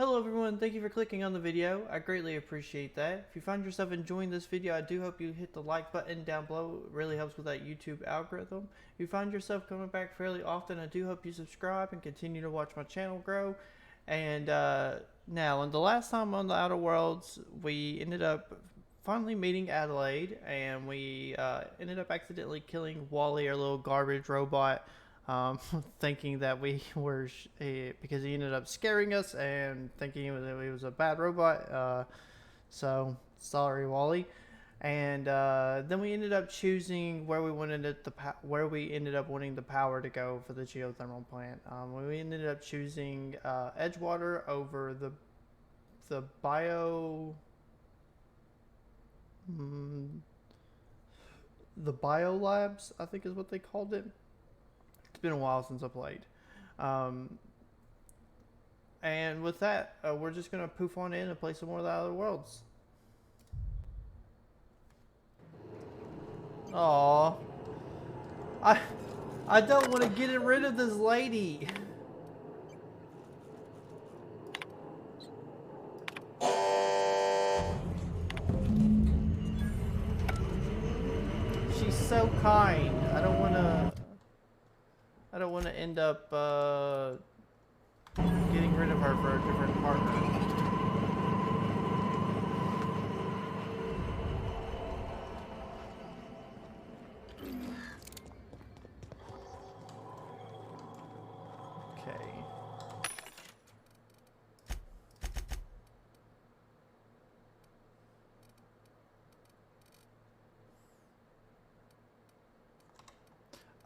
Hello everyone, thank you for clicking on the video. I greatly appreciate that. If you find yourself enjoying this video, I do hope you hit the like button down below. It really helps with that YouTube algorithm. If you find yourself coming back fairly often, I do hope you subscribe and continue to watch my channel grow. And now, in the last time on the Outer Worlds, we ended up finally meeting Adelaide, and we ended up accidentally killing Wally, our little garbage robot, thinking that we were because he ended up scaring us and thinking he was a bad robot. So sorry, Wally. And then we ended up choosing where we wanted it where we ended up wanting the power to go for the geothermal plant. We ended up choosing Edgewater over the mm, the bio labs, I think is what they called it. It's been a while since I played. Um, and with that, we're just gonna poof on in and play some more of the Outer Worlds. Aww. I I don't want to get rid of this lady. She's so kind. I don't want to end up getting rid of her for a different partner.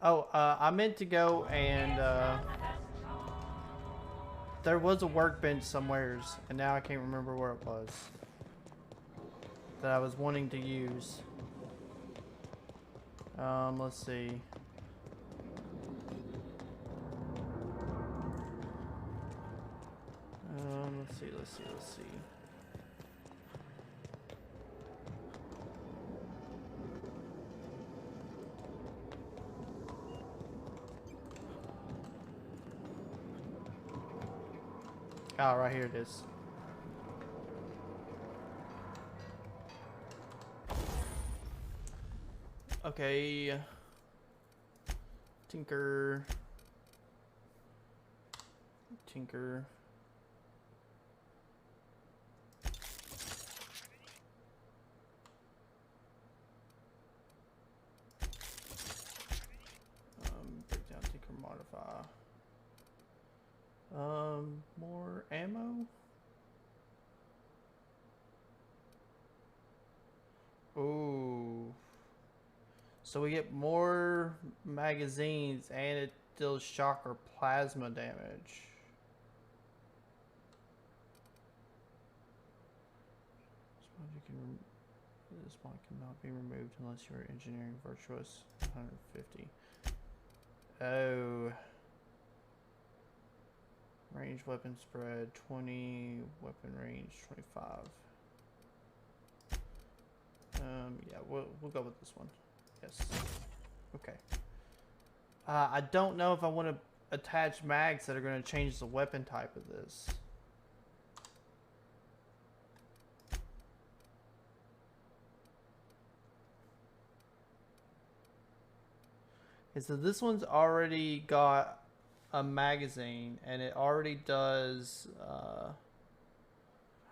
Oh, I meant to go and there was a workbench somewheres, and now I can't remember where it was that I was wanting to use. Let's see. Let's see. Oh, right here it is. Okay. Tinker. Breakdown, tinker, modify. More ammo? Ooh. So we get more magazines and it deals shock or plasma damage. This mod cannot be removed unless you are engineering virtuous 150. Oh. Range weapon spread 20, weapon range 25. Yeah, we'll go with this one. Yes. Okay. I don't know if I want to attach mags that are going to change the weapon type of this. Okay, so this one's already got a magazine, and it already does,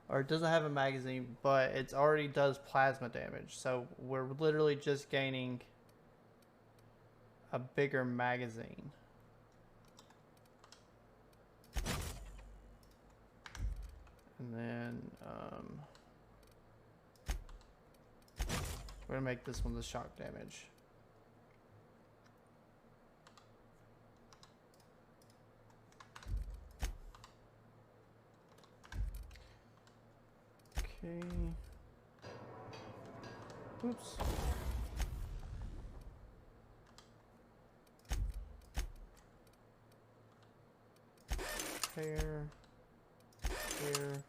or it doesn't have a magazine, but it already does plasma damage. So we're literally just gaining a bigger magazine. And then we're gonna make this one the shock damage. Okay. Oops. Pair. Okay.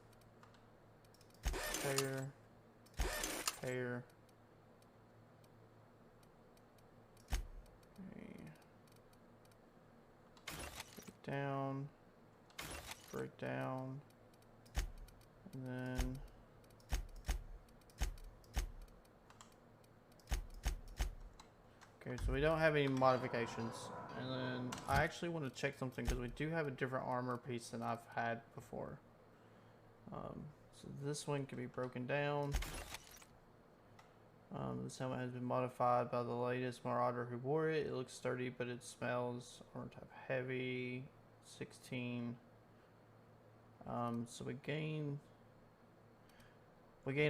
Break down. Okay, so we don't have any modifications. And then I actually want to check something because we do have a different armor piece than I've had before. So this one can be broken down. This helmet has been modified by the latest marauder who wore it. It looks sturdy, but it smells. Armor type heavy. 16. So we gain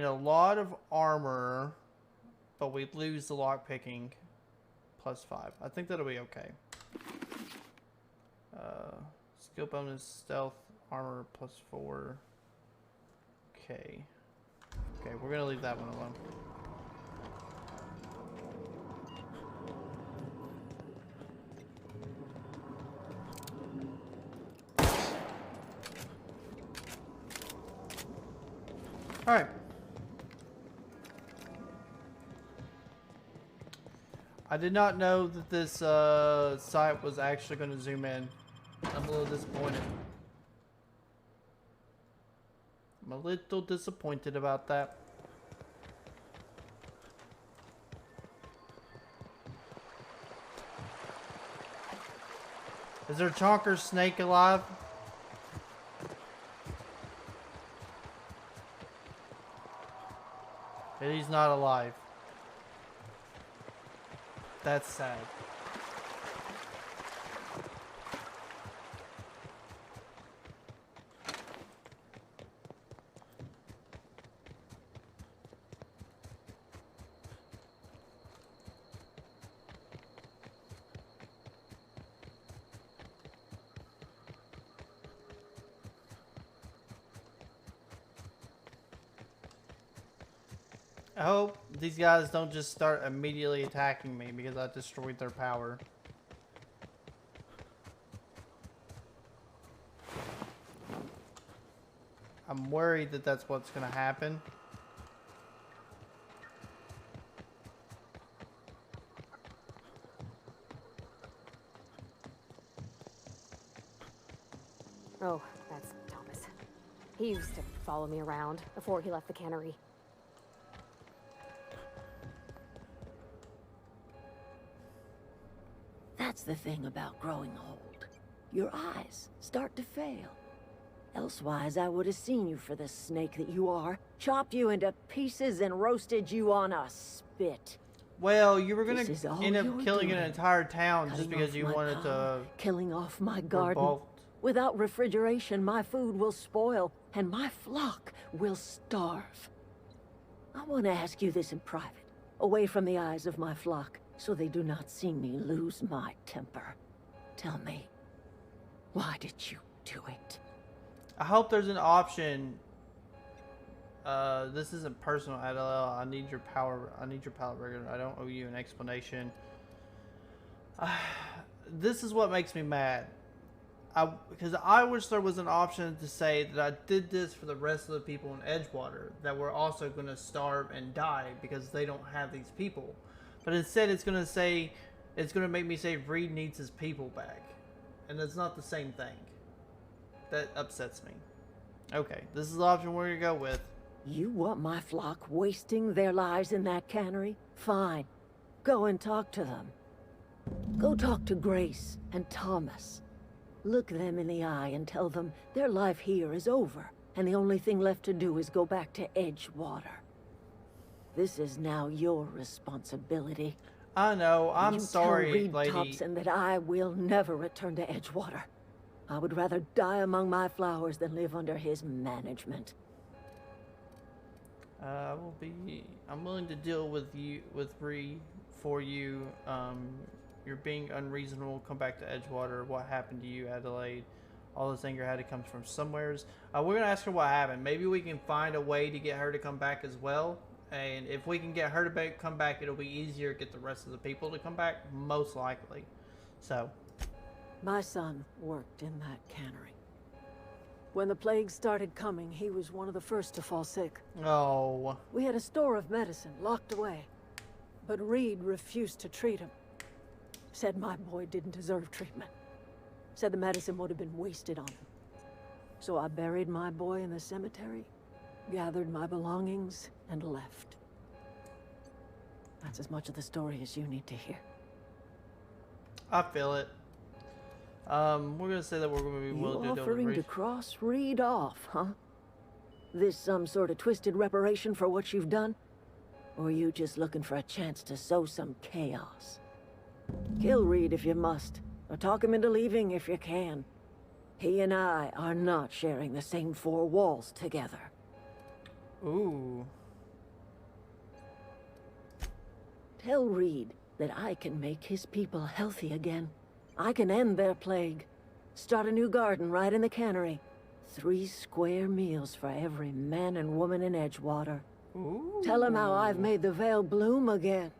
a lot of armor, but we lose the lockpicking +5. I think that'll be okay. Skill bonus, stealth, armor +4. Okay. Okay, we're gonna leave that one alone. Alright. I did not know that this site was actually going to zoom in. I'm a little disappointed. I'm a little disappointed about that. Is there a chonker snake alive? He's not alive. That's sad. I hope these guys don't just start immediately attacking me because I destroyed their power. I'm worried that that's what's going to happen. Oh, that's Thomas. He used to follow me around before he left the cannery. That's the thing about growing old. Your eyes start to fail. Elsewise, I would have seen you for the snake that you are, chopped you into pieces and roasted you on a spit. Well, you were gonna This is all end up you were killing an doing. entire town just Cutting because off you my wanted power, to killing off my garden. revolt. Without refrigeration, my food will spoil, and my flock will starve. I want to ask you this in private, away from the eyes of my flock, so they do not see me lose my temper. Tell me, why did you do it? I hope there's an option. This isn't personal, Adele. I need your power. I need your pallet regular. I don't owe you an explanation. This is what makes me mad. Because I wish there was an option to say that I did this for the rest of the people in Edgewater that were also going to starve and die because they don't have these people. But instead, it's going to make me say Reed needs his people back, and that's not the same thing. That upsets me. Okay, this is the option we're going to go with. You want my flock wasting their lives in that cannery? Fine. Go and talk to them. Go talk to Grace and Thomas. Look them in the eye and tell them their life here is over, and the only thing left to do is go back to Edgewater. This is now your responsibility. I know. I'm sorry, tell Reed lady. Thompson that I will never return to Edgewater. I would rather die among my flowers than live under his management. I'm willing to deal with Reed for you. You're being unreasonable. Come back to Edgewater. What happened to you, Adelaide? All this anger had to come from somewheres. We're going to ask her what happened. Maybe we can find a way to get her to come back as well. And if we can get her to come back, it'll be easier to get the rest of the people to come back, most likely. So. My son worked in that cannery. When the plague started coming, he was one of the first to fall sick. Oh. We had a store of medicine locked away, but Reed refused to treat him. Said my boy didn't deserve treatment. Said the medicine would have been wasted on him. So I buried my boy in the cemetery, gathered my belongings, and left. That's as much of the story as you need to hear. I feel it. We're gonna say that we're gonna be You willing to do offering to the cross Reed off, huh? This some sort of twisted reparation for what you've done? Or are you just looking for a chance to sow some chaos? Kill Reed if you must, or talk him into leaving if you can. He and I are not sharing the same four walls together. Ooh. Tell Reed that I can make his people healthy again. I can end their plague. Start a new garden right in the cannery. 3 square meals for every man and woman in Edgewater. Ooh. Tell him how I've made the Vale bloom again.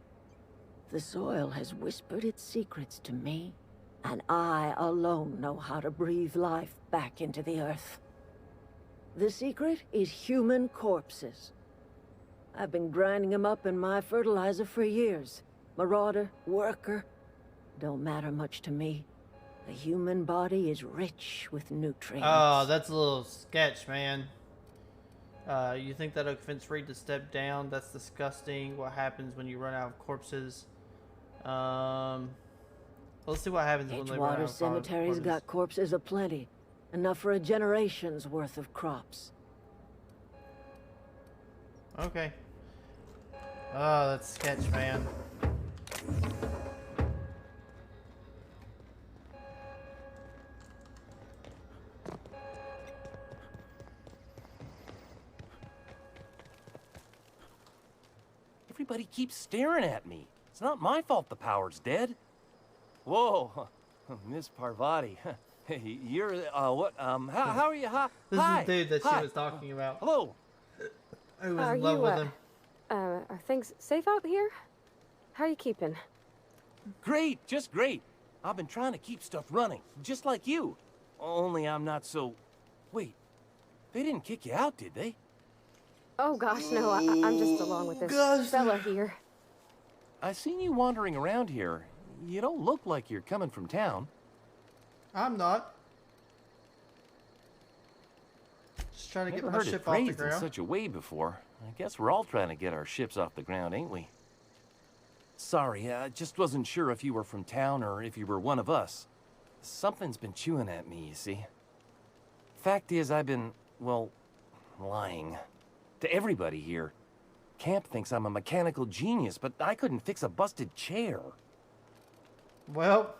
The soil has whispered its secrets to me, and I alone know how to breathe life back into the earth. The secret is human corpses. I've been grinding them up in my fertilizer for years. Marauder, worker, don't matter much to me. The human body is rich with nutrients. Oh, that's a little sketch, man. You think that'll convince Reed to step down? That's disgusting. What happens when you run out of corpses? Let's see what happens when they run out Edgewater of Cemetery's corpses. got corpses aplenty. Enough for a generation's worth of crops. Okay. Oh, that's sketch, man. Everybody keeps staring at me. It's not my fault the power's dead. Whoa, Miss Parvati. Hey, you're, what, how are you? This Hi. is the dude that she Hi. was talking about. Hello. Who was Are in love you, with him. Are things safe out here? How you keeping? Great, just great. I've been trying to keep stuff running, just like you. Only I'm not so... Wait, they didn't kick you out, did they? Oh gosh, no, I'm just along with this Gosh. fella here. I seen you wandering around here. You don't look like you're coming from town. I'm not. Just trying to get Never my heard it ship off the phrased in ground. such a way before. I guess we're all trying to get our ships off the ground, ain't we? Sorry, I just wasn't sure if you were from town or if you were one of us. Something's been chewing at me, you see. Fact is, I've been, well, lying. To everybody here. Camp thinks I'm a mechanical genius, but I couldn't fix a busted chair. Well,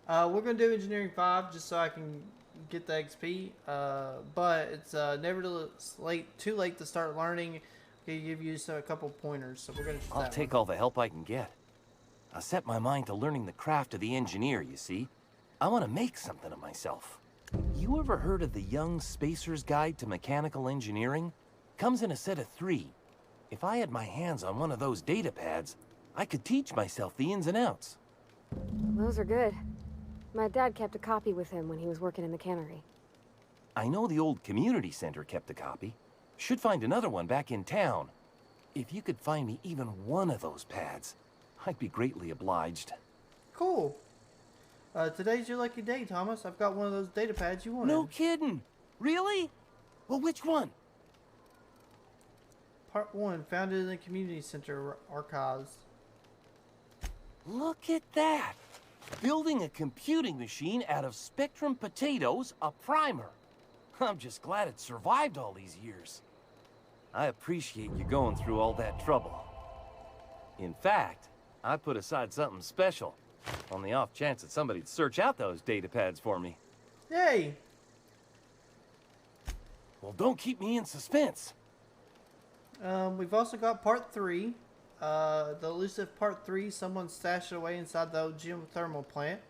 we're gonna do Engineering 5 just so I can get the XP. But it's never too late to start learning. Can give you a couple pointers, so we're gonna. Choose I'll that take one. all the help I can get. I set my mind to learning the craft of the engineer, you see. I want to make something of myself. You ever heard of the Young Spacer's Guide to Mechanical Engineering? Comes in a set of 3. If I had my hands on one of those data pads, I could teach myself the ins and outs. Those are good. My dad kept a copy with him when he was working in the cannery. I know the old community center kept a copy. Should find another one back in town. If you could find me even one of those pads, I'd be greatly obliged. Cool. Today's your lucky day, Thomas. I've got one of those data pads you wanted. No kidding. Really? Well, which one? Part 1, founded in the community center archives. Look at that! Building a computing machine out of Spectrum potatoes, a primer. I'm just glad it survived all these years. I appreciate you going through all that trouble. In fact, I put aside something special, on the off chance that somebody'd search out those data pads for me. Yay! Well, don't keep me in suspense. We've also got part 3. The elusive part 3, someone stashed it away inside the old geothermal plant.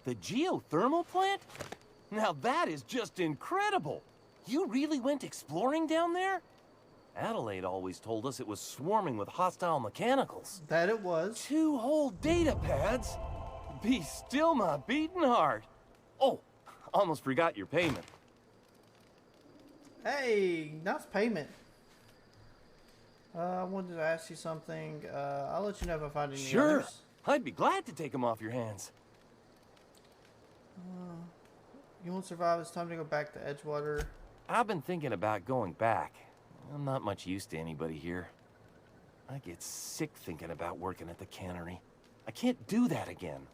The geothermal plant? Now that is just incredible! You really went exploring down there? Adelaide always told us it was swarming with hostile mechanicals. That it was. 2 whole data pads? Be still my beating heart. Oh, almost forgot your payment. Hey, nice payment. I wanted to ask you something. I'll let you know if I find any Sure, others. I'd be glad to take them off your hands. You won't survive. It's time to go back to Edgewater. I've been thinking about going back. I'm not much use to anybody here. I get sick thinking about working at the cannery. I can't do that again.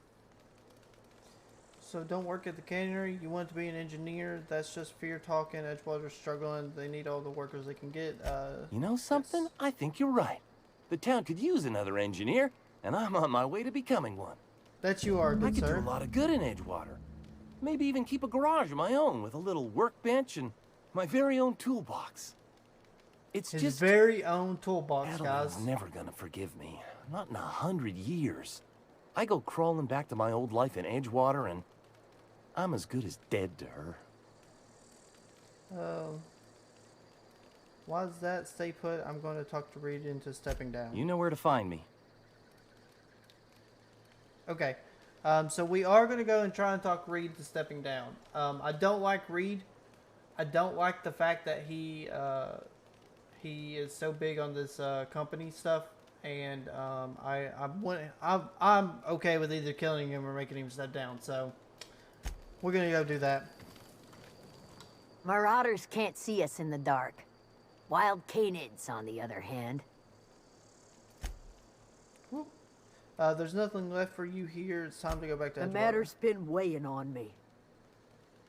So don't work at the cannery. You want to be an engineer. That's just fear talking. Edgewater's struggling. They need all the workers they can get. You know something? Yes. I think you're right. The town could use another engineer, and I'm on my way to becoming one. That you are, I good could sir. do a lot of good in Edgewater. Maybe even keep a garage of my own with a little workbench and my very own toolbox. It's His just... very own toolbox, guys. Adeline's never gonna forgive me. Not in 100 years. I go crawling back to my old life in Edgewater, and I'm as good as dead to her. Why is that? Stay put. I'm going to talk to Reed into stepping down. You know where to find me. Okay. So we are going to go and try and talk Reed to stepping down. I don't like Reed. I don't like the fact that he is so big on this company stuff, and I'm okay with either killing him or making him step down. So we're gonna go do that. Marauders can't see us in the dark. Wild canids, on the other hand. Whoop. There's nothing left for you here. It's time to go back to The Edgewater. matter's been weighing on me.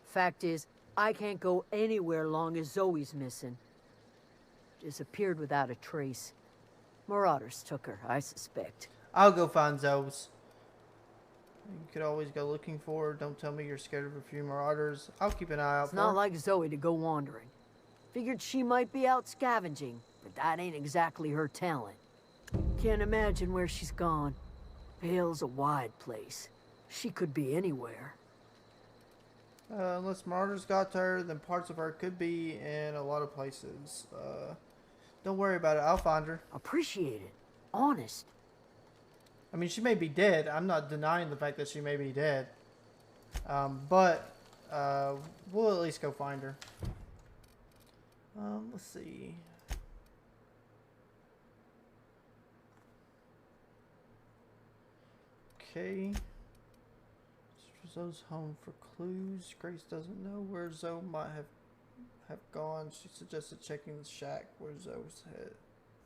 Fact is, I can't go anywhere long as Zoe's missing. Disappeared without a trace. Marauders took her, I suspect. I'll go find Zoe's. You could always go looking for her. Don't tell me you're scared of a few marauders. I'll keep an eye out It's for not her. like Zoe to go wandering. Figured she might be out scavenging, but that ain't exactly her talent. Can't imagine where she's gone. Vale's a wide place. She could be anywhere. Unless marauders got to her, then parts of her could be in a lot of places. Don't worry about it. I'll find her. Appreciate it. Honest. I mean, she may be dead. I'm not denying the fact that she may be dead. But we'll at least go find her. Let's see. Okay. Zoe's home for clues. Grace doesn't know where Zoe might have gone. She suggested checking the shack where Zoe's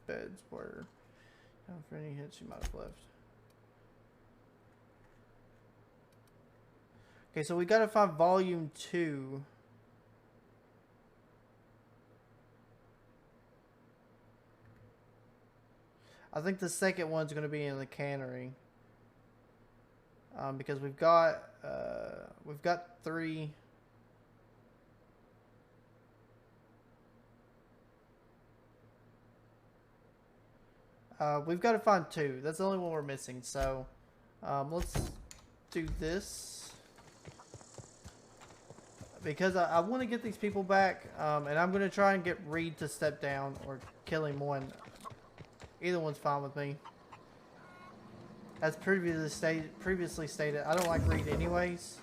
beds were. For any hint she might have left. Okay, so we gotta find volume 2. I think the second one's gonna be in the cannery. Because we've got 3. We've got to find 2. That's the only one we're missing. So let's do this because I want to get these people back, and I'm going to try and get Reed to step down or kill him one. Either one's fine with me. As previously stated, I don't like Reed anyways.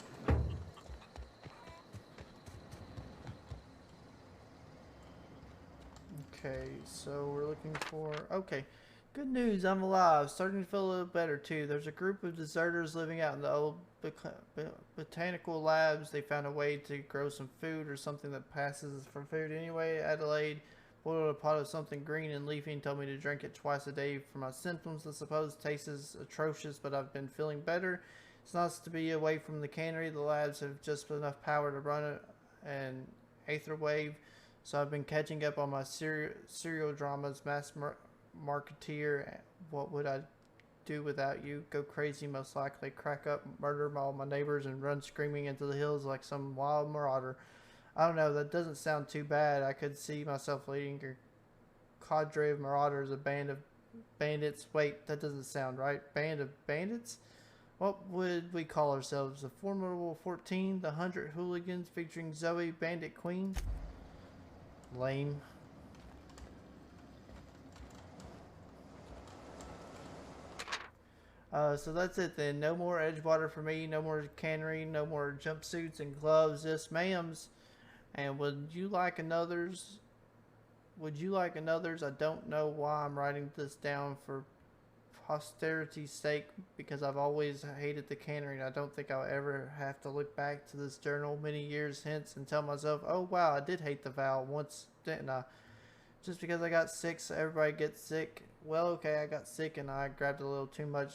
Okay, so we're looking for... Okay, good news, I'm alive. Starting to feel a little better too. There's a group of deserters living out in the old botanical labs. They found a way to grow some food or something that passes for food anyway. Adelaide boiled a pot of something green and leafy and told me to drink it twice a day for my symptoms. I suppose taste is atrocious, but I've been feeling better. It's nice to be away from the cannery. The labs have just enough power to run an aether wave, so I've been catching up on my serial dramas. Mass Marketeer, What Would I Do Without You? Go crazy, most likely. Crack up, murder all my neighbors, and run screaming into the hills like some wild marauder. I don't know, that doesn't sound too bad. I could see myself leading a cadre of marauders, a band of bandits. Wait, that doesn't sound right. Band of bandits? What would we call ourselves? The Formidable 14? The 100 Hooligans featuring Zoe, Bandit Queen? Lame. So that's it then. No more Edgewater for me. No more cannery. No more jumpsuits and gloves. Yes, ma'ams. And would you like another's? Would you like another's? I don't know why I'm writing this down for posterity's sake, because I've always hated the cannery, and I don't think I'll ever have to look back to this journal many years hence and tell myself, oh wow, I did hate the vow once, didn't I? Just because I got sick so everybody gets sick. well, okay, I got sick and I grabbed a little too much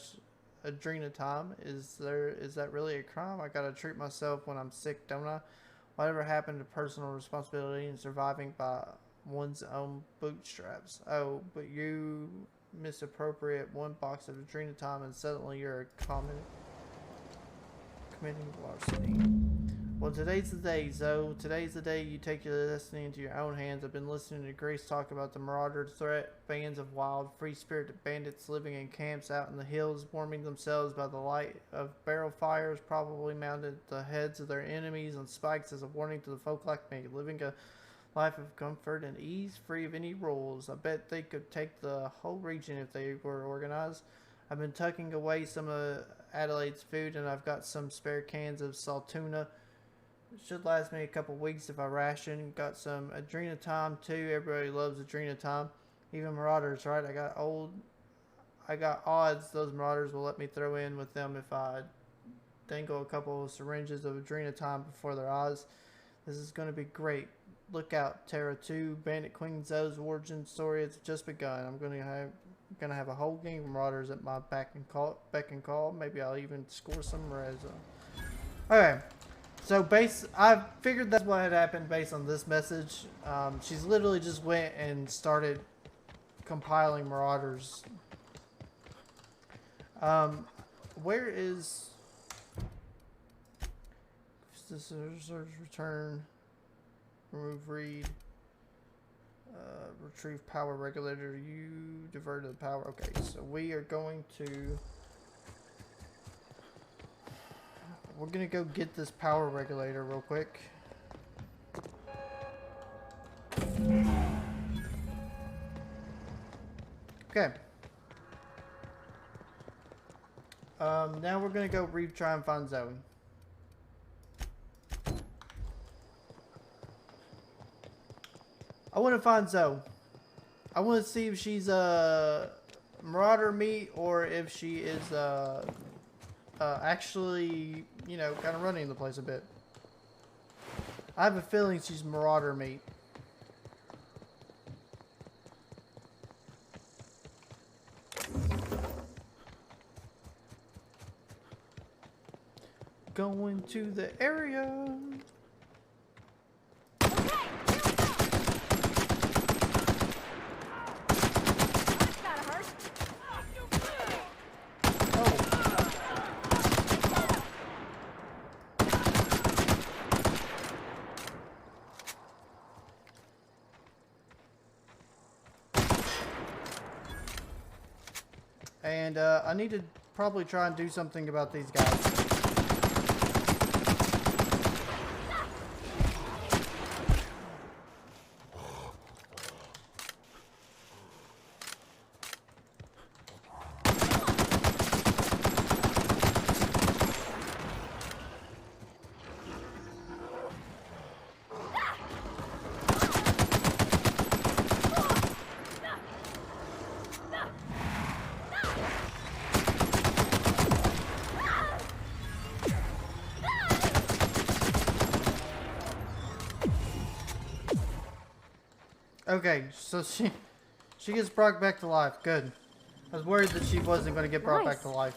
adrenatime. Is that really a crime? I gotta treat myself when I'm sick, don't I? Whatever happened to personal responsibility and surviving by one's own bootstraps? Oh, but you misappropriate one box of adrenatime and suddenly you're committing larceny. Well, today's the day, Zoe. Today's the day you take your destiny into your own hands. I've been listening to Grace talk about the marauder threat, bands of wild, free-spirited bandits living in camps out in the hills, warming themselves by the light of barrel fires, probably mounted at the heads of their enemies on spikes as a warning to the folk like me, living a life of comfort and ease, free of any rules. I bet they could take the whole region if they were organized. I've been tucking away some of Adelaide's food, and I've got some spare cans of saltuna. It should last me a couple weeks if I ration. Got some adrenatime too. Everybody loves adrenatime. Even marauders, right? I got odds those marauders will let me throw in with them if I dangle a couple of syringes of adrenatime before their eyes. This is going to be great. Look out, Terra 2. Bandit Queen Zoe's origin story has just begun. I'm going to have a whole gang of marauders at my beck and call. Maybe I'll even score some res. Okay. So I figured that's what had happened based on this message. She's literally just went and started compiling marauders. Where is this? Return, remove read, retrieve power regulator. You diverted the power. Okay, so we are going to. We're gonna go get this power regulator real quick. Okay. Now we're gonna go try and find Zoe. I want to find Zoe. I want to see if she's marauder meat or if she is actually, you know, kind of running the place a bit. I have a feeling she's marauder meat. Going to the area. And I need to probably try and do something about these guys. Okay, so she gets brought back to life. Good. I was worried that she wasn't going to get brought back to life.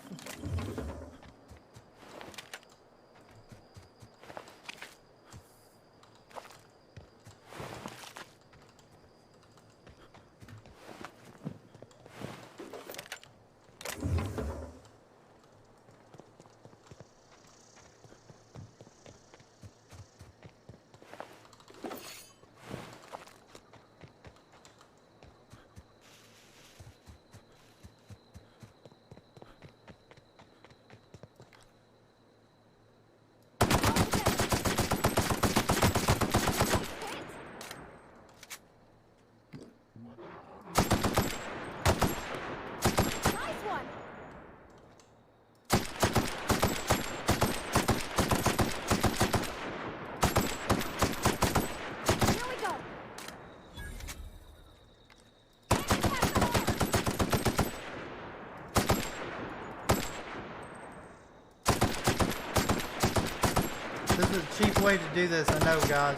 This is a cheap way to do this, I know, guys.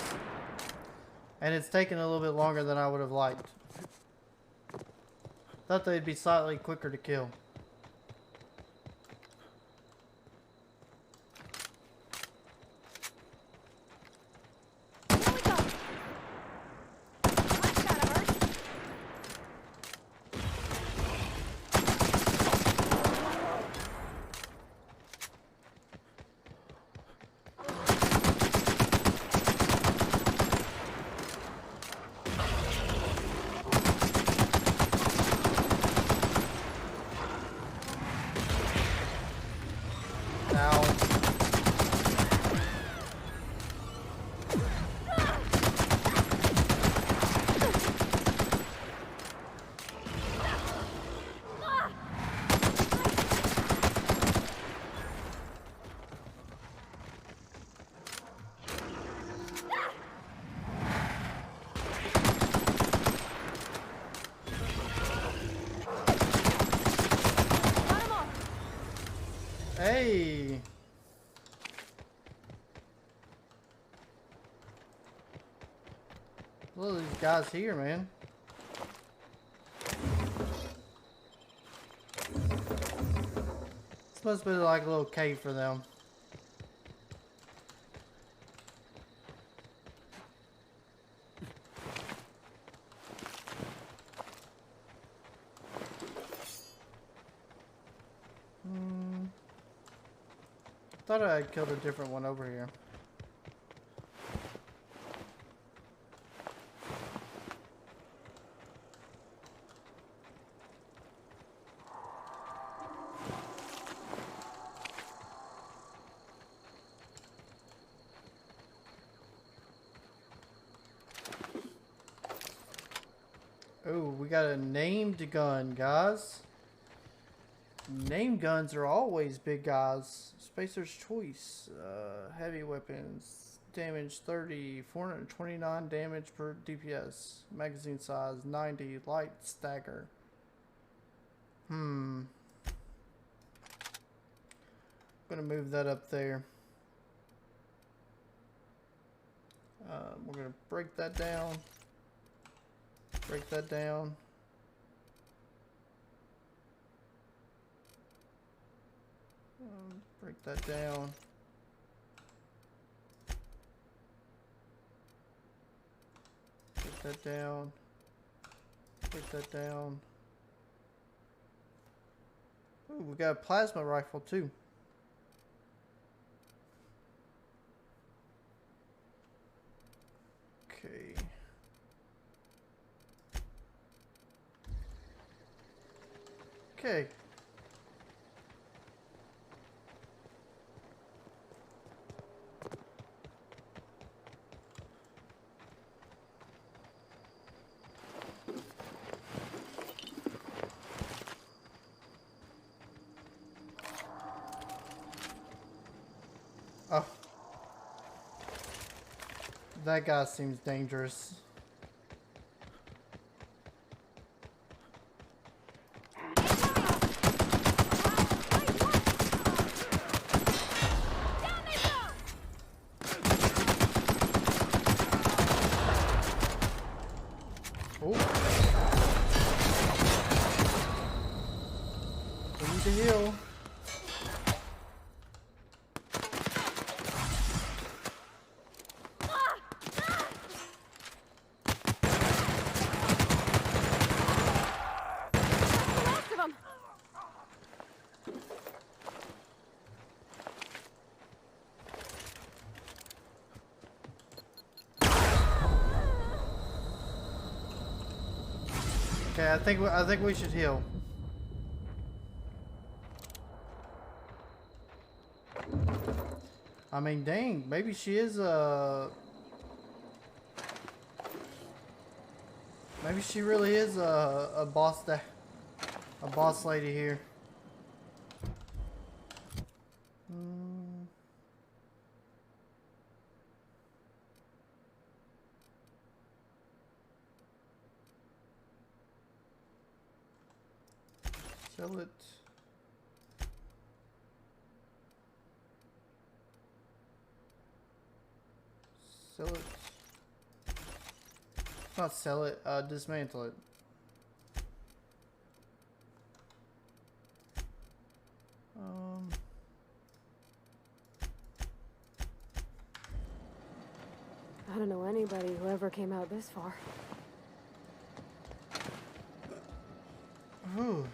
And it's taken a little bit longer than I would have liked. Thought they'd be slightly quicker to kill. Hey! Look at these guys here, man. This must be like a little cave for them. Thought I had killed a different one over here. Oh, we got a named gun, guys. Named guns are always big guys. Spacer's Choice. Heavy weapons. Damage 30. 429 damage per DPS. Magazine size 90. Light stagger. I'm gonna move that up there. We're gonna break that down. Break that down. Break that down. Break that down. Break that down. Ooh, we got a plasma rifle too. Okay. Okay. Oh. That guy seems dangerous. Oh. We need to heal. Okay, I think we should heal. I mean, dang, maybe she is maybe she really is a boss lady here. Sell it. Sell it. Not sell it, dismantle it. I don't know anybody who ever came out this far. Ooh.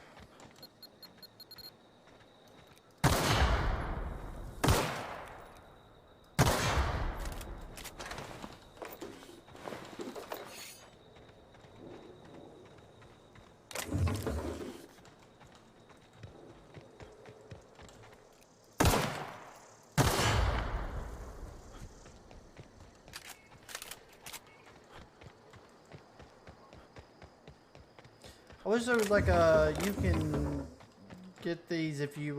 I wish there was like a, you can get these if you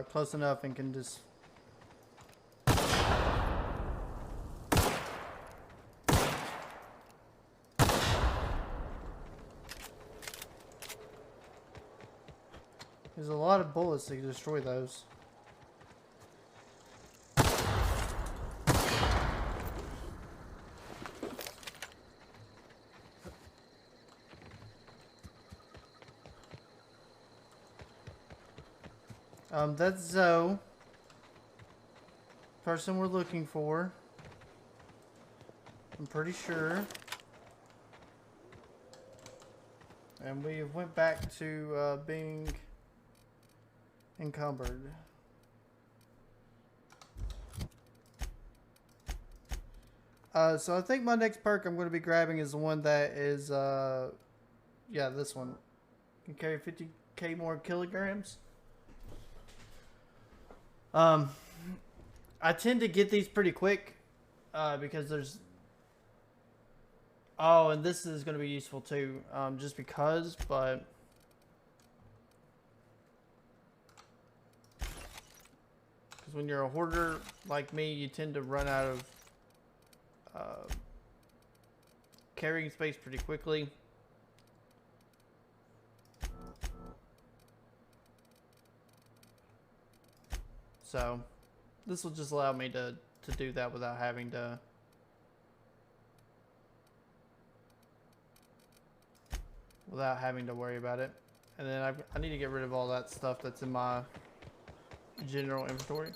close enough and can just. There's a lot of bullets to destroy those. That's Zoe. Person we're looking for. I'm pretty sure. And we went back to being encumbered. So I think my next perk I'm going to be grabbing is the one that is, yeah, this one. Can carry 50k more kilograms. I tend to get these pretty quick, because there's, oh, and this is going to be useful too, just because, but, because when you're a hoarder like me, you tend to run out of, carrying space pretty quickly. So, this will just allow me to do that without having to worry about it. And then I need to get rid of all that stuff that's in my general inventory.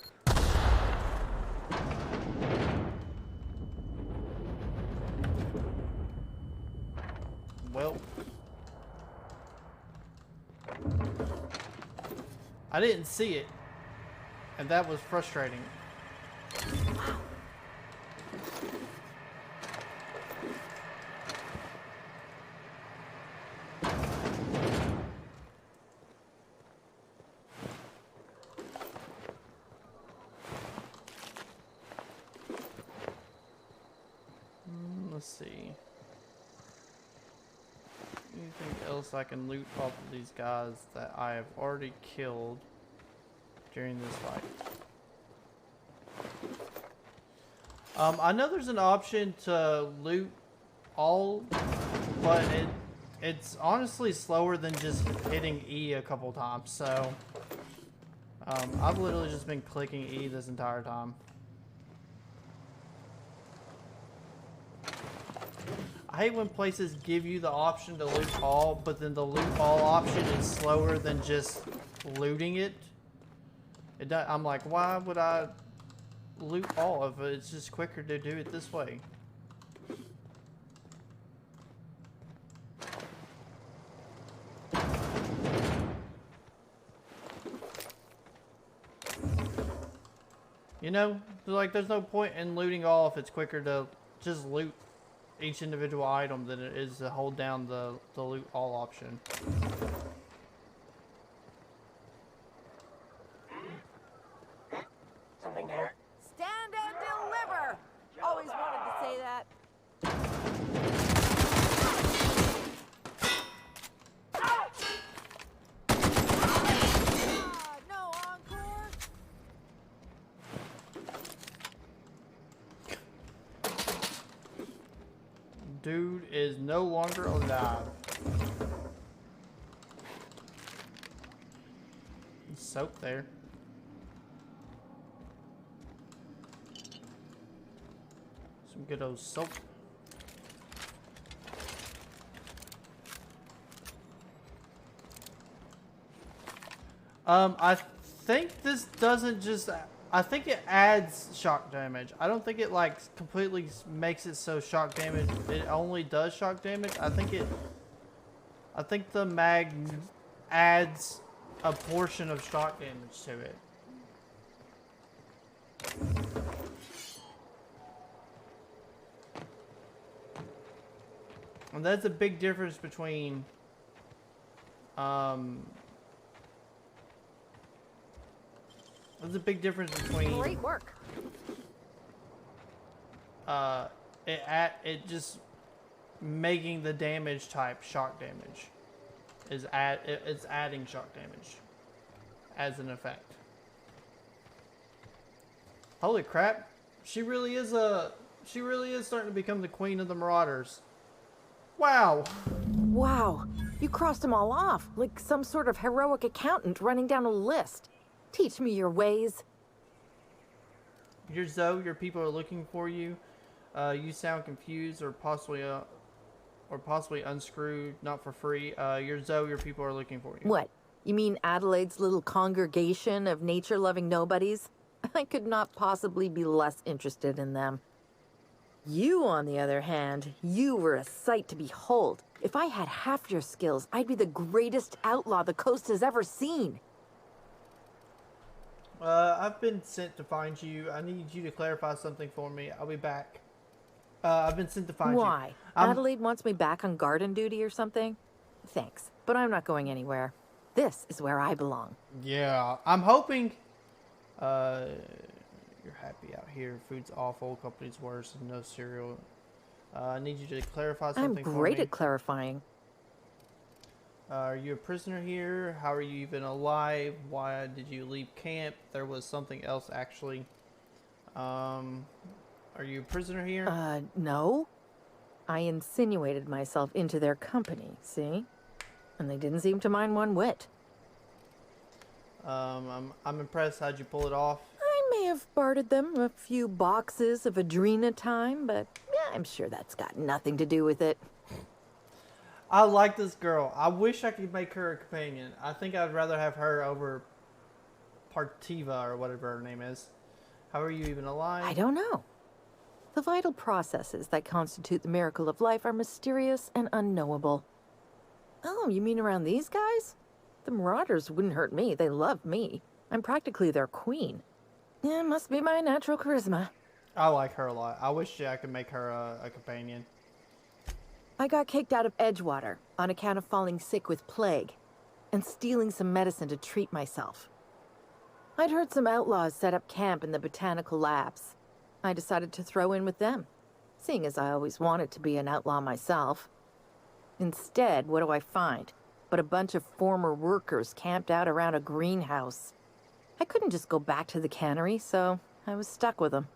Well, I didn't see it. And that was frustrating. Let's see. Anything else I can loot off of these guys that I have already killed during this fight? I know there's an option to loot all, but it's honestly slower than just hitting E a couple times. So I've literally just been clicking E this entire time. I hate when places give you the option to loot all, but then the loot all option is slower than just looting it. I'm like, why would I loot all of it? It's just quicker to do it this way. You know, like there's no point in looting all if it's quicker to just loot each individual item than it is to hold down the loot all option. Something there. Stand and deliver! Always wanted to say that. No encore? Dude is no longer alive. There's soap there. Some good old soap. I think this doesn't just I think it adds shock damage. I don't think it like completely makes it so shock damage. It only does shock damage. I think the mag adds a portion of shock damage to it. And that's a big difference between there's a big difference between Great work. it just making the damage type shock damage it's adding shock damage as an effect. Holy crap. She really is starting to become the queen of the Marauders. Wow. Wow, you crossed them all off, like some sort of heroic accountant running down a list. Teach me your ways. You're Zoe, your people are looking for you. You sound confused or possibly unscrewed, not for free. You're Zoe, your people are looking for you. What? You mean Adelaide's little congregation of nature-loving nobodies? I could not possibly be less interested in them. You, on the other hand, you were a sight to behold. If I had half your skills, I'd be the greatest outlaw the coast has ever seen. I've been sent to find you. I need you to clarify something for me. I'll be back. I've been sent to find you. Why? Adelaide wants me back on garden duty or something? Thanks, but I'm not going anywhere. This is where I belong. Yeah, I'm hoping. You're happy out here. Food's awful. Company's worse. And no cereal. I need you to clarify something for me. I'm great at clarifying. Are you a prisoner here? How are you even alive? Why did you leave camp? There was something else actually. Are you a prisoner here? No. I insinuated myself into their company, see? And they didn't seem to mind one whit. I'm impressed. How'd you pull it off? I may have bartered them a few boxes of Adrena time, but yeah, I'm sure that's got nothing to do with it. I like this girl. I wish I could make her a companion. I think I'd rather have her over Partiva or whatever her name is. How are you even alive? I don't know. The vital processes that constitute the miracle of life are mysterious and unknowable. Oh, you mean around these guys? The Marauders wouldn't hurt me. They love me. I'm practically their queen. Yeah, must be my natural charisma. I like her a lot. I wish I could make her a companion. I got kicked out of Edgewater on account of falling sick with plague and stealing some medicine to treat myself. I'd heard some outlaws set up camp in the botanical labs. I decided to throw in with them, seeing as I always wanted to be an outlaw myself. Instead, what do I find? But a bunch of former workers camped out around a greenhouse. I couldn't just go back to the cannery, so I was stuck with them.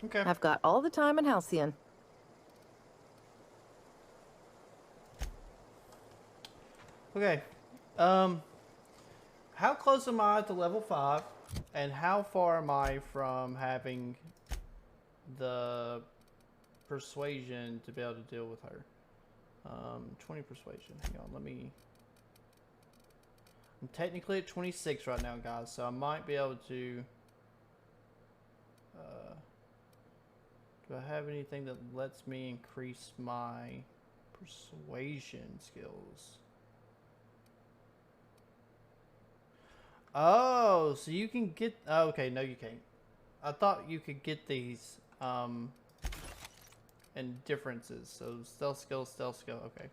Okay. I've got all the time in Halcyon. Okay. How close am I to level 5? And how far am I from having the persuasion to be able to deal with her? 20 persuasion. Hang on, let me... I'm technically at 26 right now, guys, so I might be able to... do I have anything that lets me increase my persuasion skills? Oh, so you can get... Oh, okay, no you can't. I thought you could get these in differences. So stealth skill, okay.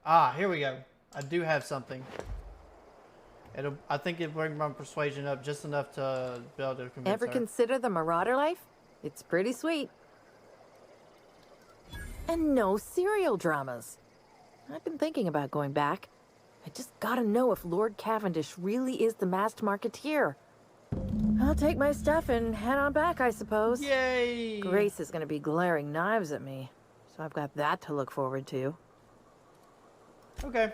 Ah, here we go. I do have something. I think it'll bring my persuasion up just enough to be able to convince Ever her. consider the Marauder life? It's pretty sweet. And no serial dramas. I've been thinking about going back. I just gotta know if Lord Cavendish really is the masked marketeer. I'll take my stuff and head on back, I suppose. Yay! Grace is gonna be glaring knives at me, so I've got that to look forward to. Okay.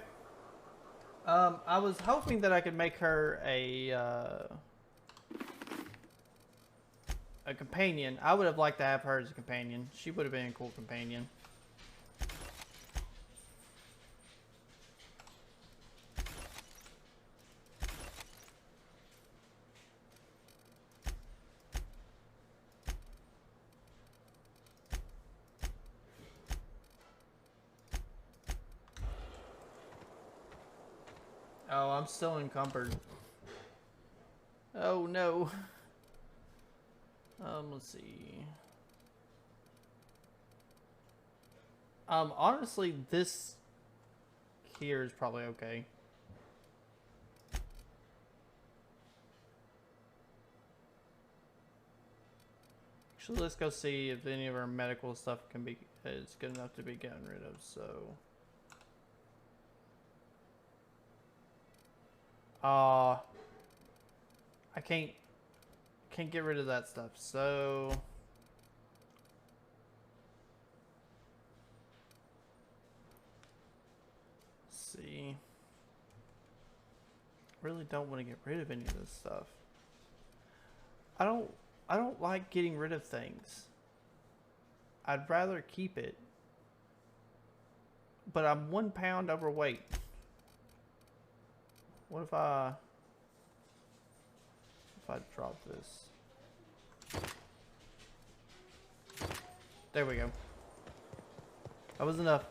I was hoping that I could make her a companion. I would have liked to have her as a companion. She would have been a cool companion. I'm still encumbered. Oh no. Let's see. Honestly, this here is probably okay. Actually, let's go see if any of our medical stuff is good enough to be gotten rid of. So, I can't get rid of that stuff. So, let's see. Really don't want to get rid of any of this stuff. I don't like getting rid of things. I'd rather keep it. But I'm 1 pound overweight. What if I drop this? There we go. That was enough.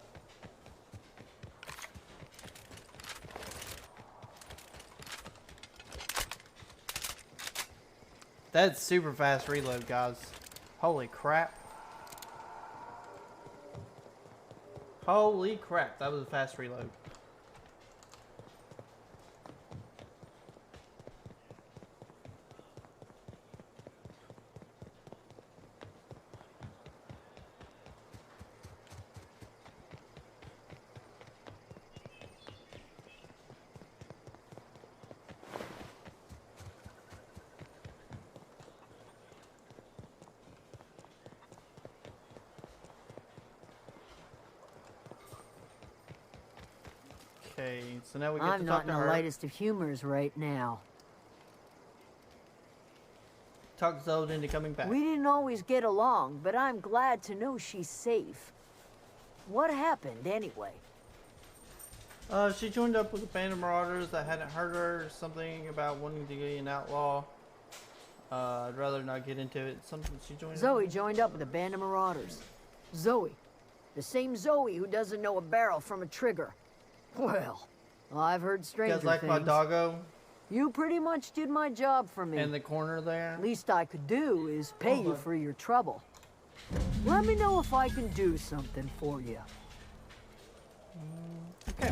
That's super fast reload, guys. Holy crap. Holy crap, that was a fast reload. Okay, so now we get I'm to not talk in to the her. lightest of humors right now. Talk Zode into coming back. We didn't always get along, but I'm glad to know she's safe. What happened, anyway? She joined up with a band of marauders that hadn't heard her. Something about wanting to be an outlaw. I'd rather not get into it. Something she joined. Zoe joined up with a band of marauders. Zoe. The same Zoe who doesn't know a barrel from a trigger. Well, I've heard You stranger guys like things. my doggo You pretty much did my job for me. in the corner there? Least I could do is pay you for your trouble. Let me know if I can do something for you. Okay.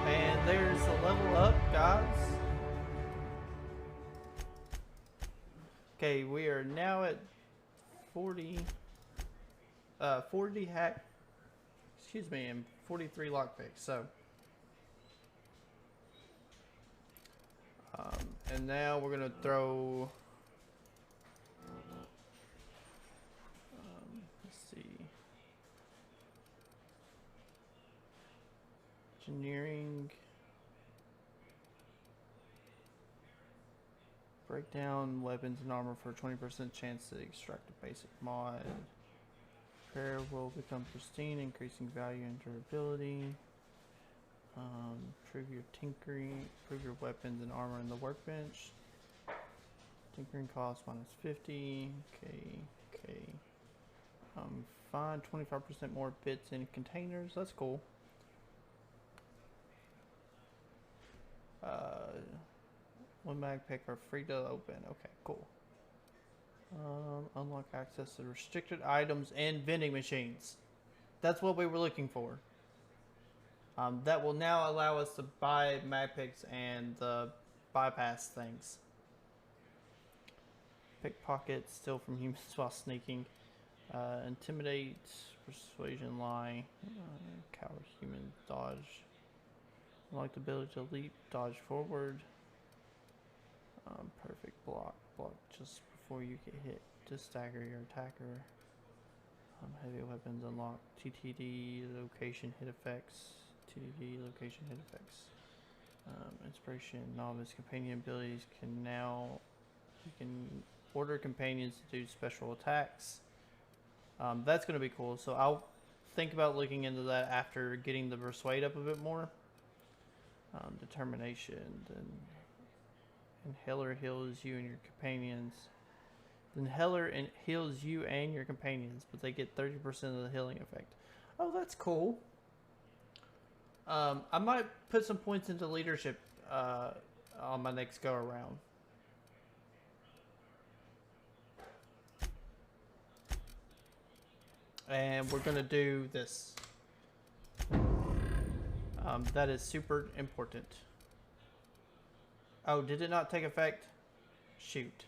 And there's the level up, guys. Okay, we are now at 40 hack, excuse me, and 43 lockpicks. So, and now we're gonna throw. Let's see. Engineering. Break down weapons and armor for a 20% chance to extract a basic mod. Repair will become pristine, increasing value and durability. Improve your tinkering, improve your weapons and armor in the workbench. Tinkering cost -50. Okay. Find 25% more bits in containers. That's cool. One mag pick are free to open. Okay, cool. Unlock access to restricted items and vending machines. That's what we were looking for. That will now allow us to buy mag picks and bypass things. Pickpocket, steal from humans while sneaking. Intimidate, persuasion, lie. Coward, human, dodge. Unlock the ability to leap, dodge forward. Perfect block just before you get hit to stagger your attacker. Heavy weapons unlock TTD location hit effects. TTD location hit effects. Inspiration novice companion abilities can now you can order companions to do special attacks. That's going to be cool. So I'll think about looking into that after getting the persuade up a bit more. Determination then. Inhaler heals you and your companions. The inhaler heals you and your companions, but they get 30% of the healing effect. Oh, that's cool. I might put some points into leadership on my next go around. And we're gonna do this. That is super important. Oh, did it not take effect? Shoot.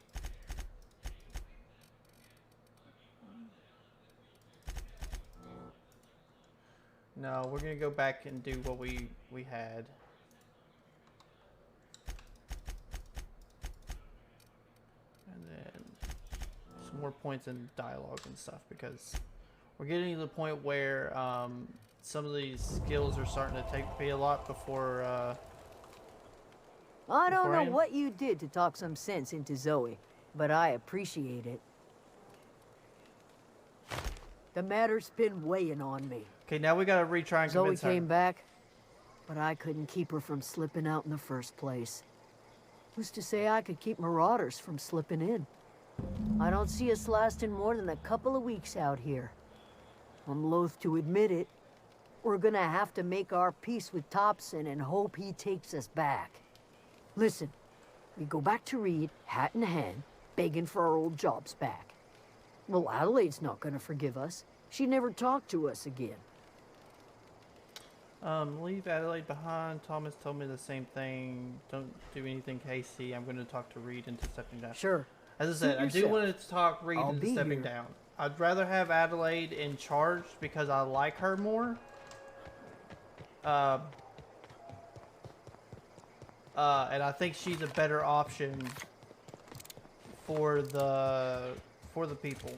No, we're gonna go back and do what we had. And then some more points in dialogue and stuff, because we're getting to the point where some of these skills are starting to be a lot before I don't know beforehand. what you did to talk some sense into Zoe, but I appreciate it. The matter's been weighing on me. Okay, now we gotta retry and Zoe convince her. came back, but I couldn't keep her from slipping out in the first place. Who's to say I could keep marauders from slipping in? I don't see us lasting more than a couple of weeks out here. I'm loath to admit it. We're gonna have to make our peace with Thompson and hope he takes us back. Listen, we go back to Reed, hat in hand, begging for our old jobs back. Well, Adelaide's not gonna forgive us. She never talked to us again. Leave Adelaide behind. Thomas told me the same thing. Don't do anything, Casey. I'm going to talk to Reed into stepping down. Sure. As I Suit said, I do yourself. want to talk Reed I'll into be stepping here. down. I'd rather have Adelaide in charge because I like her more. And I think she's a better option for the people.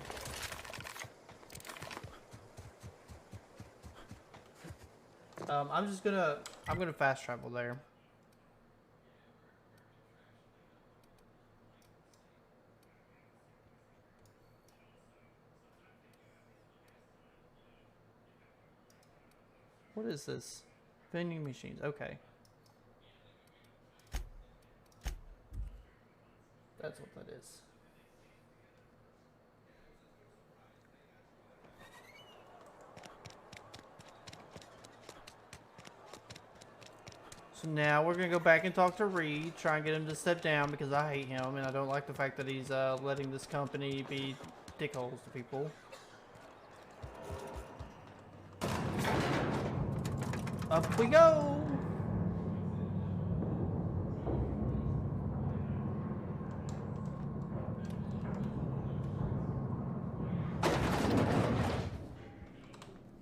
I'm gonna fast travel there. What is this? Vending machines. Okay. That's what that is. So now we're gonna go back and talk to Reed, try and get him to step down because I hate him and I don't like the fact that he's letting this company be dickholes to people. Up we go!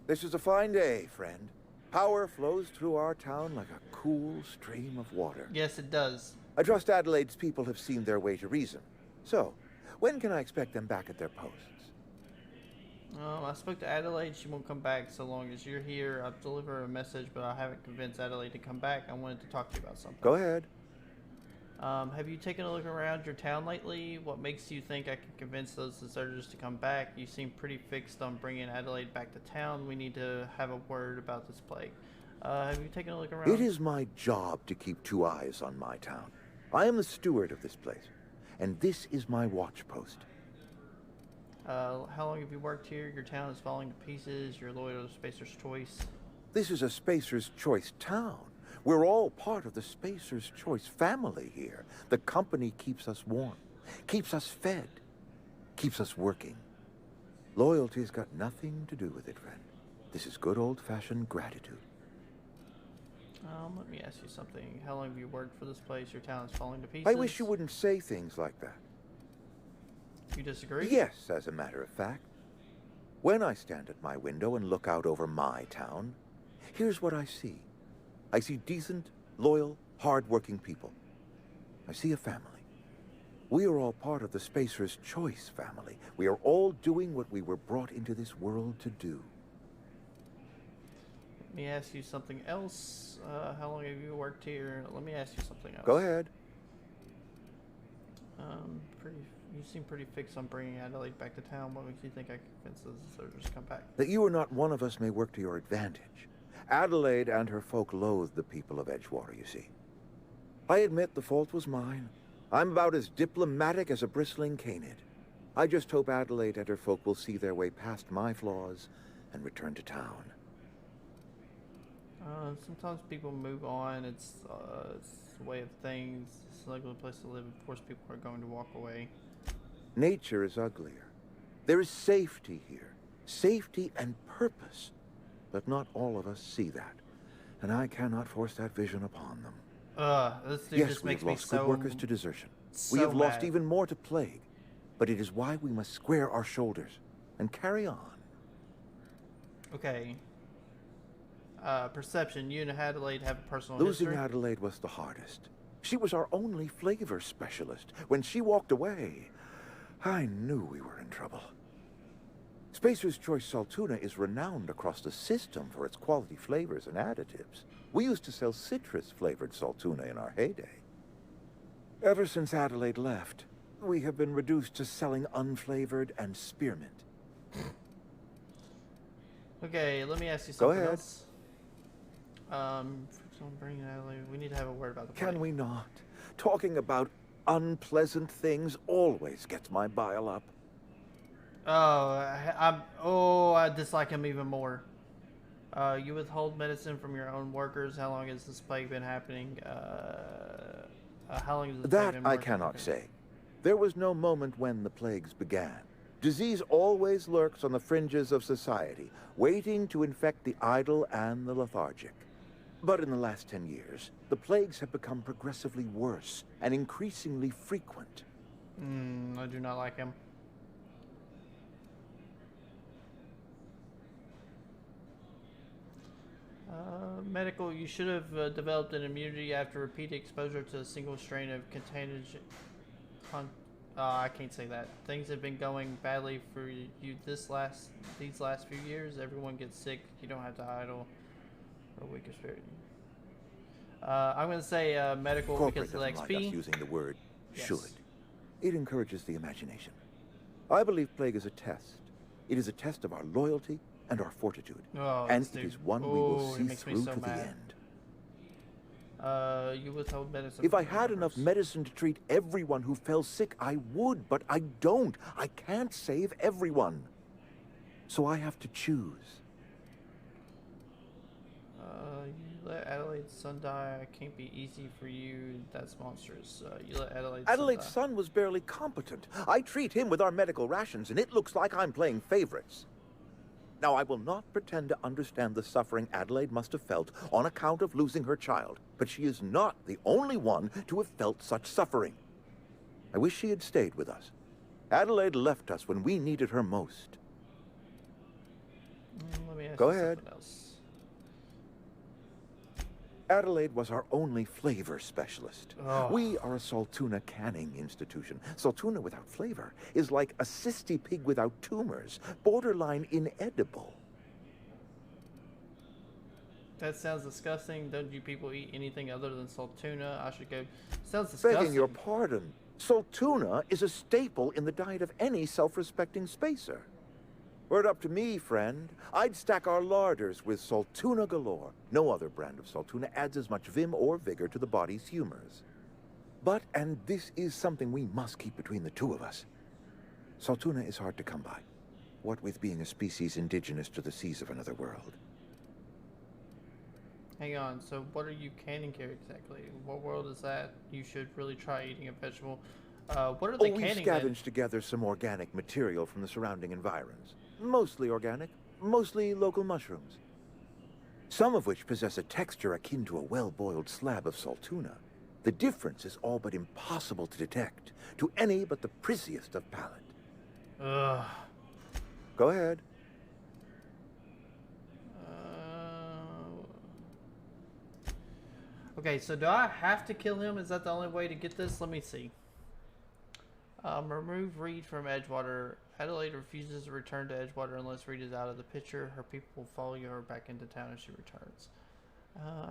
This is a fine day, friend. Power flows through our town like a cool stream of water. Yes, it does. I trust Adelaide's people have seen their way to reason. So, when can I expect them back at their posts? I spoke to Adelaide. She won't come back so long as you're here. I've delivered a message, but I haven't convinced Adelaide to come back. I wanted to talk to you about something. Go ahead. Have you taken a look around your town lately? What makes you think I can convince those deserters to come back? You seem pretty fixed on bringing Adelaide back to town. We need to have a word about this plague. Have you taken a look around? It is my job to keep 2 eyes on my town. I am the steward of this place, and this is my watch post. How long have you worked here? Your town is falling to pieces. You're loyal to Spacer's Choice. This is a Spacer's Choice town. We're all part of the Spacer's Choice family here. The company keeps us warm, keeps us fed, keeps us working. Loyalty's got nothing to do with it, friend. This is good old-fashioned gratitude. Let me ask you something. How long have you worked for this place? Your town is falling to pieces. I wish you wouldn't say things like that. You disagree? Yes, as a matter of fact. When I stand at my window and look out over my town, here's what I see. I see decent, loyal, hard-working people. I see a family. We are all part of the Spacer's Choice family. We are all doing what we were brought into this world to do. Let me ask you something else. How long have you worked here? Let me ask you something else. Go ahead. You seem pretty fixed on bringing Adelaide back to town. What makes you think I can convince those deserters to come back? That you are not one of us may work to your advantage. Adelaide and her folk loathe the people of Edgewater, you see. I admit the fault was mine. I'm about as diplomatic as a bristling canid. I just hope Adelaide and her folk will see their way past my flaws and return to town. Sometimes people move on. It's the way of things. It's a regular place to live. Of course, people are going to walk away. Nature is uglier. There is safety here. Safety and purpose. But not all of us see that. And I cannot force that vision upon them. This dude Yes, just we makes have me lost good so... workers to desertion. so We have lost mad. even more to plague. But it is why we must square our shoulders and carry on. Okay. Perception. You and Adelaide have a personal Losing history. Adelaide was the hardest. She was our only flavor specialist. When she walked away, I knew we were in trouble. Spacer's Choice Saltuna is renowned across the system for its quality flavors and additives. We used to sell citrus-flavored Saltuna in our heyday. Ever since Adelaide left, we have been reduced to selling unflavored and spearmint. Okay, let me ask you Go something ahead. else. Bringing Adelaide. We need to have a word about the Can plague. we not? Talking about unpleasant things always gets my bile up. I dislike him even more. You withhold medicine from your own workers. How long has this plague been happening? How long has this plague That been I working? cannot say. There was no moment when the plagues began. Disease always lurks on the fringes of society, waiting to infect the idle and the lethargic. But in the last 10 years, the plagues have become progressively worse and increasingly frequent. I do not like him. Medical, you should have developed an immunity after repeated exposure to a single strain of contagious. I can't say that. Things have been going badly for you these last few years. Everyone gets sick. You don't have to idle or weaker spirit. I'm going to say medical Corporate because of the doesn't like us XP. using the word Yes. should. It encourages the imagination. I believe plague is a test. It is a test of our loyalty and our fortitude. Oh, And this it dude. is one we Oh, will it see makes me through so to the mad. end. You withhold medicine. If from I your had enough members. medicine to treat everyone who fell sick, I would, but I don't. I can't save everyone. So I have to choose. You let Adelaide's son die. It can't be easy for you. That's monstrous. You let Adelaide's Adelaide's son die. son was barely competent. I treat him with our medical rations, and it looks like I'm playing favorites. Now, I will not pretend to understand the suffering Adelaide must have felt on account of losing her child, but she is not the only one to have felt such suffering. I wish she had stayed with us. Adelaide left us when we needed her most. Let me ask Go you ahead. something else. Adelaide was our only flavor specialist. Oh. We are a Saltuna canning institution. Saltuna without flavor is like a cysty pig without tumors, borderline inedible. That sounds disgusting. Don't you people eat anything other than salt tuna? I should go. Sounds disgusting. Begging your pardon, Saltuna is a staple in the diet of any self-respecting spacer. Were it up to me, friend, I'd stack our larders with Saltuna galore. No other brand of Saltuna adds as much vim or vigor to the body's humors. But, and this is something we must keep between the two of us, Saltuna is hard to come by. What with being a species indigenous to the seas of another world. Hang on. So what are you canning here exactly? What world is that? You should really try eating a vegetable. What are they We canning then? scavenged together some organic material from the surrounding environs. Mostly organic, mostly local mushrooms. Some of which possess a texture akin to a well-boiled slab of Saltuna. The difference is all but impossible to detect to any but the prissiest of palate. Ugh. Go ahead. Okay, so do I have to kill him? Is that the only way to get this? Let me see. Remove Reed from Edgewater. Adelaide refuses to return to Edgewater unless Reed is out of the picture. Her people will follow her back into town if she returns.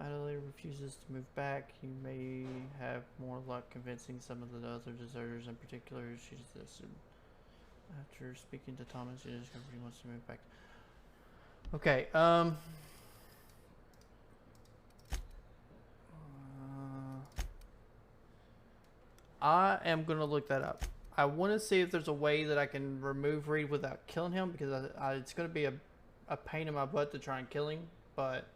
Adelaide refuses to move back. You may have more luck convincing some of the other deserters, in particular. She desisted. After speaking to Thomas, she discovered he wants to move back. Okay, I am going to look that up. I want to see if there's a way that I can remove Reed without killing him, because it's going to be a pain in my butt to try and kill him, but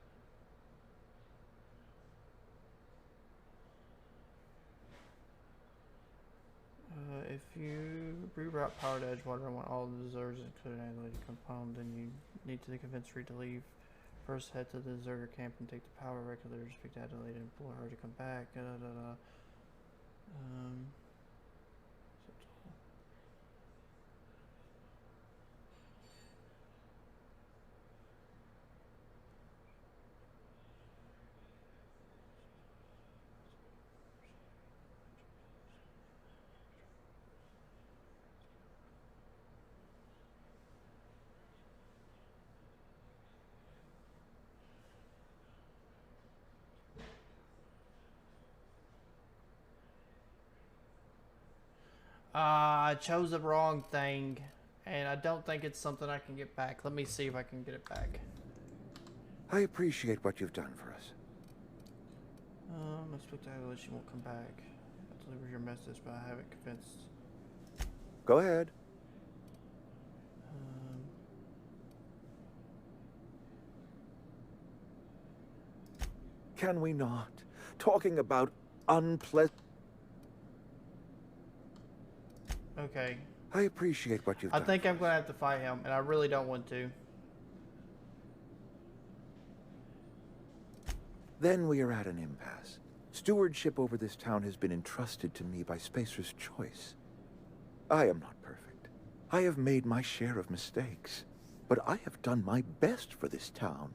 If you reroute power to Edgewater and want all the deserters, including Adelaide, to come home, then you need to convince Reed to leave. First, head to the deserter camp and take the power regulators. Speak to Adelaide and implore her to come back. I chose the wrong thing, and I don't think it's something I can get back. Let me see if I can get it back. I appreciate what you've done for us. I spoke to Adelaide, she won't come back. I delivered your message, but I haven't convinced. Go ahead. Can we not? Talking about unpleasant... Okay. I appreciate what you've I done. think I'm going to have to fight him, and I really don't want to. Then we are at an impasse. Stewardship over this town has been entrusted to me by Spacer's choice. I am not perfect. I have made my share of mistakes. But I have done my best for this town.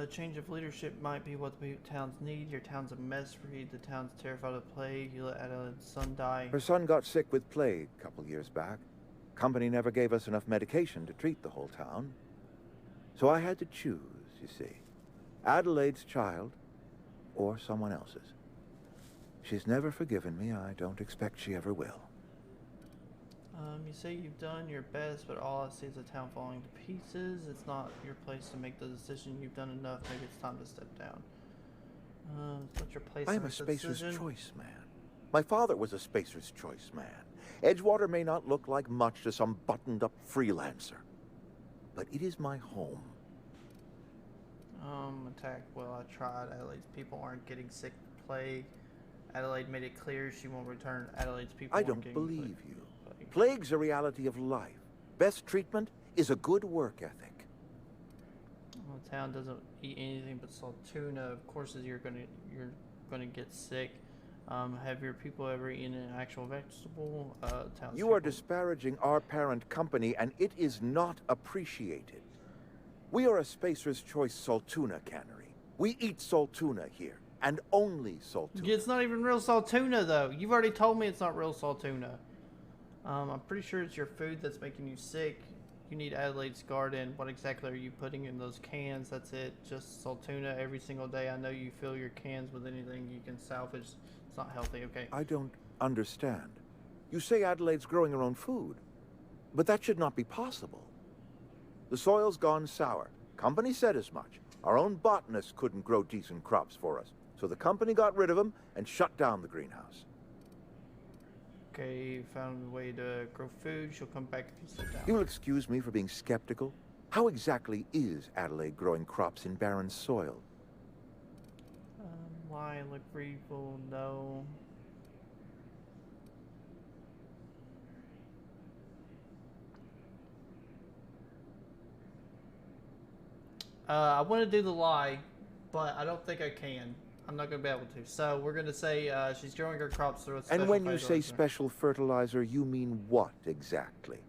Change of leadership might be what the towns need. Your town's a mess, Reed. The town's terrified of plague. You let Adelaide's son die. Her son got sick with plague a couple years back. Company never gave us enough medication to treat the whole town. So I had to choose, you see. Adelaide's child, or someone else's. She's never forgiven me. I don't expect she ever will. You say you've done your best, but all I see is the town falling to pieces. It's not your place to make the decision. You've done enough. Maybe it's time to step down. It's not your place I to am a make the Spacer's decision. choice man. My father was a Spacer's choice man. Edgewater may not look like much to some buttoned-up freelancer, but it is my home. Attack. Well, I tried. Adelaide's people aren't getting sick with plague. Adelaide made it clear she won't return. Adelaide's people I aren't don't getting believe plague. you. Plague's a reality of life. Best treatment is a good work ethic. Well, the town doesn't eat anything but salt tuna. Of course, you're gonna get sick. Have your people ever eaten an actual vegetable? You are disparaging our parent company, and it is not appreciated. We are a Spacer's Choice salt tuna cannery. We eat salt tuna here, and only salt tuna. It's not even real salt tuna, though. You've already told me it's not real salt tuna. I'm pretty sure it's your food that's making you sick. You need Adelaide's garden. What exactly are you putting in those cans? That's it. Just salt tuna every single day. I know you fill your cans with anything you can salvage. It's not healthy, okay? I don't understand. You say Adelaide's growing her own food, but that should not be possible. The soil's gone sour. Company said as much. Our own botanists couldn't grow decent crops for us, so the company got rid of them and shut down the greenhouse. Okay, found a way to grow food. She'll come back if you sit down. You'll excuse me for being skeptical. How exactly is Adelaide growing crops in barren soil? Why look evil? No. I want to do the lie, but I don't think I can. I'm not going to be able to. So we're going to say she's growing her crops through a special And when you say fertilizer. special fertilizer, you mean what exactly?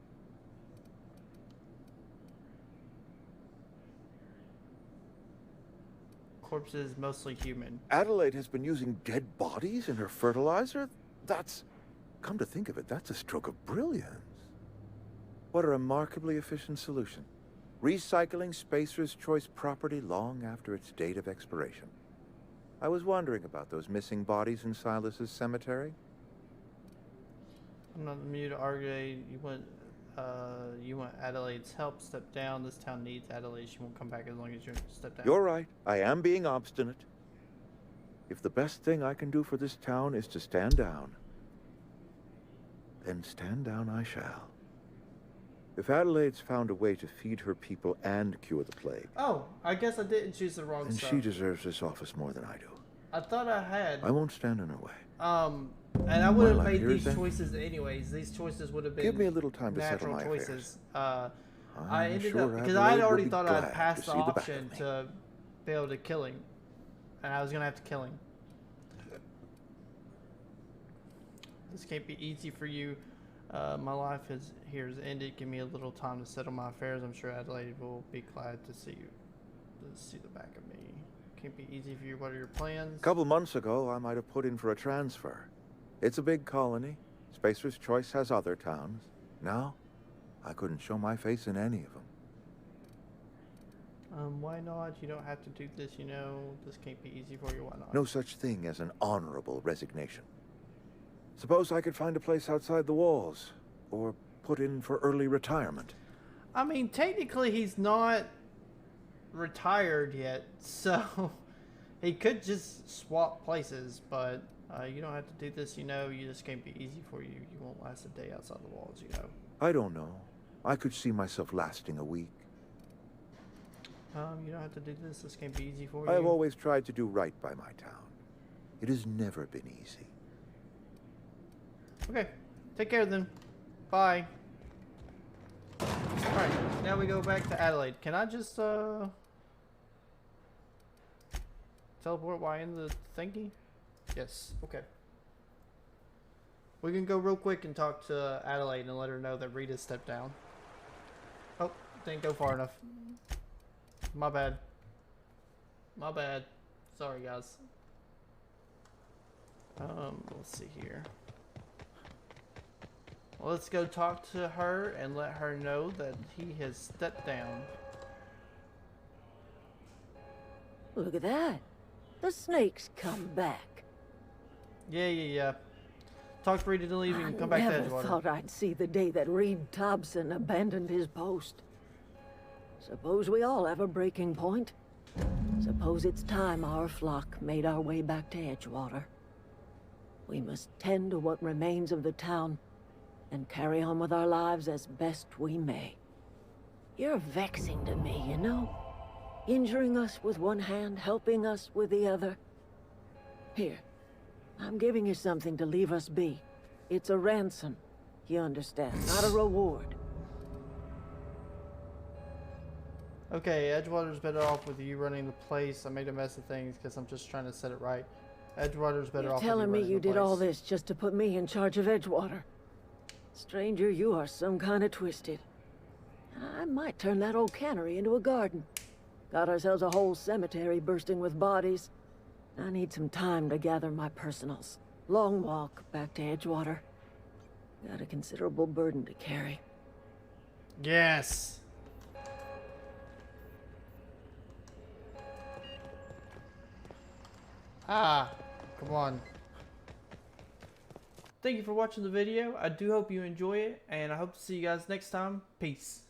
Corpses, mostly human. Adelaide has been using dead bodies in her fertilizer? That's... Come to think of it, that's a stroke of brilliance. What a remarkably efficient solution. Recycling Spacer's Choice property long after its date of expiration. I was wondering about those missing bodies in Silas's cemetery. I'm not immune to argue. You want Adelaide's help. Step down. This town needs Adelaide. She won't come back as long as you step down. You're right. I am being obstinate. If the best thing I can do for this town is to stand down, then stand down I shall. If Adelaide's found a way to feed her people and cure the plague, Oh, I guess I didn't choose the wrong then stuff. she deserves this office more than I do. I thought I had. I won't stand in her way. And I would have Well, made here's these then. choices anyways. These choices would have been Give me a little time to settle natural my choices. affairs. I I'm ended sure up because I had Adelaide will already be thought glad I'd to passed the see the back of option me. to be able to kill him, and I was gonna have to kill him. This can't be easy for you. My life has ended. Give me a little time to settle my affairs. I'm sure Adelaide will be glad to see the back of me. Can't be easy for you. What are your plans? A couple months ago, I might have put in for a transfer. It's a big colony. Spacer's Choice has other towns. Now, I couldn't show my face in any of them. Why not? You don't have to do this, you know. This can't be easy for you. Why not? No such thing as an honorable resignation. Suppose I could find a place outside the walls, or put in for early retirement. I mean, technically, he's not retired yet, so he could just swap places, but you don't have to do this, you know. You just can't be easy for you. You won't last a day outside the walls, you know. I don't know. I could see myself lasting a week. You don't have to do this. This can't be easy for you. I have always tried to do right by my town. It has never been easy. Okay. Take care then. Bye. Alright, now we go back to Adelaide. Can I just teleport while in the thingy? Yes. Okay. We can go real quick and talk to Adelaide and let her know that Rita stepped down. Oh, didn't go far enough. My bad. My bad. Sorry, guys. Let's see here. Well, let's go talk to her and let her know that he has stepped down. Look at that. The snake's come back. Yeah. Talk to Rita to leave and come back to I never Edgewater. thought I'd see the day that Reed Thompson abandoned his post. Suppose we all have a breaking point. Suppose it's time our flock made our way back to Edgewater. We must tend to what remains of the town and carry on with our lives as best we may. You're vexing to me, you know? Injuring us with one hand, helping us with the other. Here, I'm giving you something to leave us be. It's a ransom, you understand, not a reward. Okay, Edgewater's better off with you running the place. I made a mess of things because I'm just trying to set it right. Edgewater's better You're off telling with me you you running the did all place. this just to put me in charge of Edgewater? Stranger, you are some kind of twisted. I might turn that old cannery into a garden. Got ourselves a whole cemetery bursting with bodies. I need some time to gather my personals. Long walk back to Edgewater. Got a considerable burden to carry. Yes. Ah, come on. Thank you for watching the video. I do hope you enjoy it, and I hope to see you guys next time. Peace.